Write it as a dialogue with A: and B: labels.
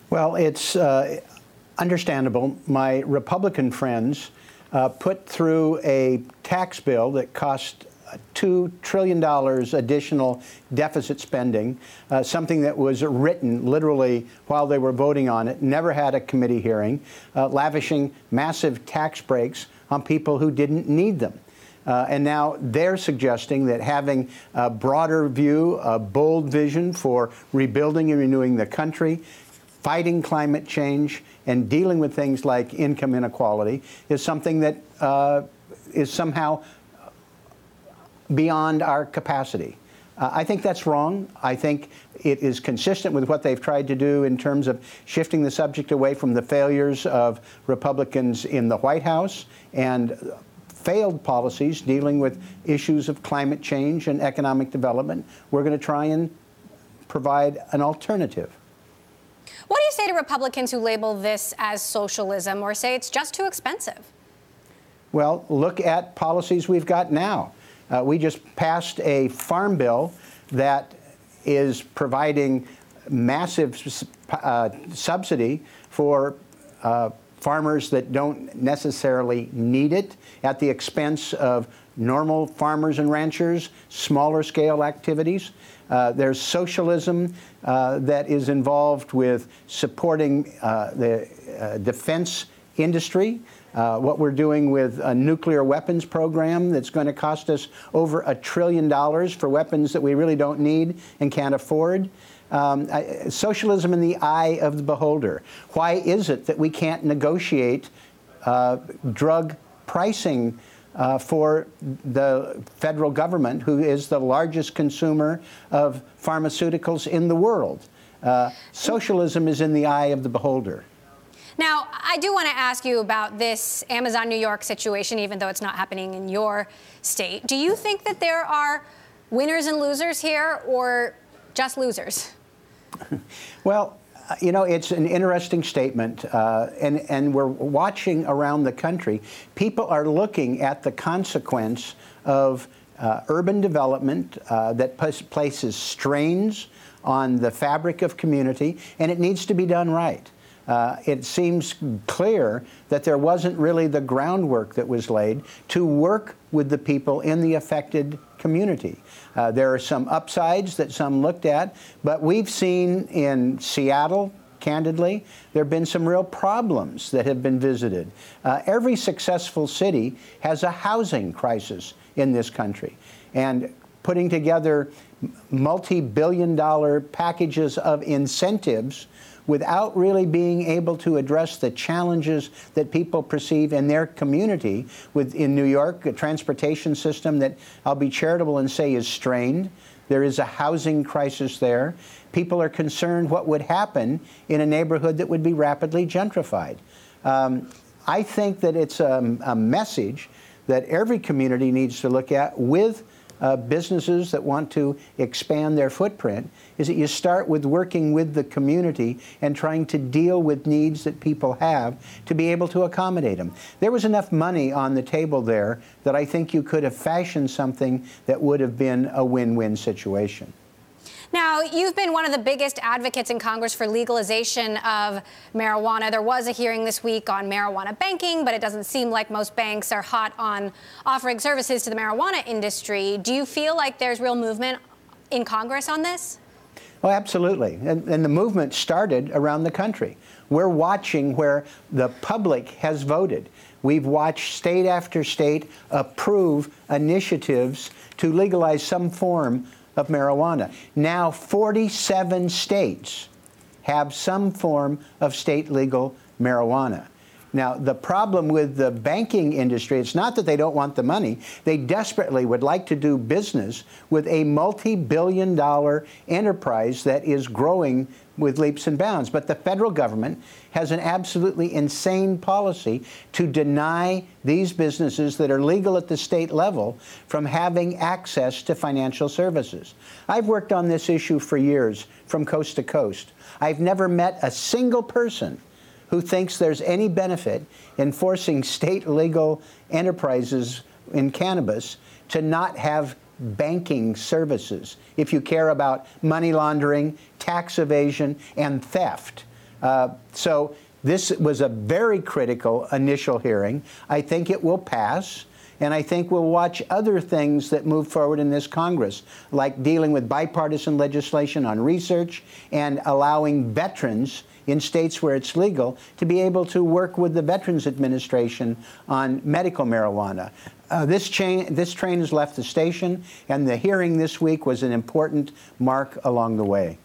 A: Well, it's understandable. My Republican friends put through a tax bill that cost $2 trillion additional deficit spending, something that was written literally while they were voting on it, never had a committee hearing, lavishing massive tax breaks on people who didn't need them. And now they're suggesting that having a broader view, a bold vision for rebuilding and renewing the country, fighting climate change, and dealing with things like income inequality is something that is somehow beyond our capacity. I think that's wrong. I think it is consistent with what they've tried to do in terms of shifting the subject away from the failures of Republicans in the White House and failed policies dealing with issues of climate change and economic development. We're going to try and provide an alternative.
B: What do you say to Republicans who label this as socialism or say it's just too expensive?
A: Well, look at policies we've got now. We just passed a farm bill that is providing massive subsidy for farmers that don't necessarily need it at the expense of normal farmers and ranchers, smaller scale activities. There's socialism that is involved with supporting the defense industry. What we're doing with a nuclear weapons program that's going to cost us over $1 trillion for weapons that we really don't need and can't afford. Socialism in the eye of the beholder. Why is it that we can't negotiate drug pricing for the federal government, who is the largest consumer of pharmaceuticals in the world? Socialism is in the eye of the beholder.
B: Now, I do want to ask you about this Amazon New York situation, even though it's not happening in your state. Do you think that there are winners and losers here, or just losers?
A: Well, you know, it's an interesting statement, and we're watching around the country. People are looking at the consequence of urban development that places strains on the fabric of community, and it needs to be done right. It seems clear that there wasn't really the groundwork that was laid to work with the people in the affected community. There are some upsides that some looked at, but we've seen in Seattle, candidly, there have been some real problems that have been visited. Every successful city has a housing crisis in this country, and putting together multi-billion-dollar packages of incentives without really being able to address the challenges that people perceive in their community. In New York, a transportation system that I'll be charitable and say is strained. There is a housing crisis there. People are concerned what would happen in a neighborhood that would be rapidly gentrified. I think that it's a message that every community needs to look at with businesses that want to expand their footprint, is that you start with working with the community and trying to deal with needs that people have to be able to accommodate them. There was enough money on the table there that I think you could have fashioned something that would have been a win-win situation.
B: Now, you've been one of the biggest advocates in Congress for legalization of marijuana. There was a hearing this week on marijuana banking, but it doesn't seem like most banks are hot on offering services to the marijuana industry. Do you feel like there's real movement in Congress on this?
A: Oh, absolutely. And the movement started around the country. We're watching where the public has voted. We've watched state after state approve initiatives to legalize some form of marijuana. Now 47 states have some form of state legal marijuana. Now, the problem with the banking industry, it's not that they don't want the money. They desperately would like to do business with a multi-billion-dollar enterprise that is growing with leaps and bounds. But the federal government has an absolutely insane policy to deny these businesses that are legal at the state level from having access to financial services. I've worked on this issue for years, from coast to coast. I've never met a single person who thinks there's any benefit in forcing state legal enterprises in cannabis to not have banking services if you care about money laundering, tax evasion, and theft. So this was a very critical initial hearing. I think it will pass. And I think we'll watch other things that move forward in this Congress, like dealing with bipartisan legislation on research and allowing veterans in states where it's legal to be able to work with the Veterans Administration on medical marijuana. This train has left the station, and the hearing this week was an important mark along the way.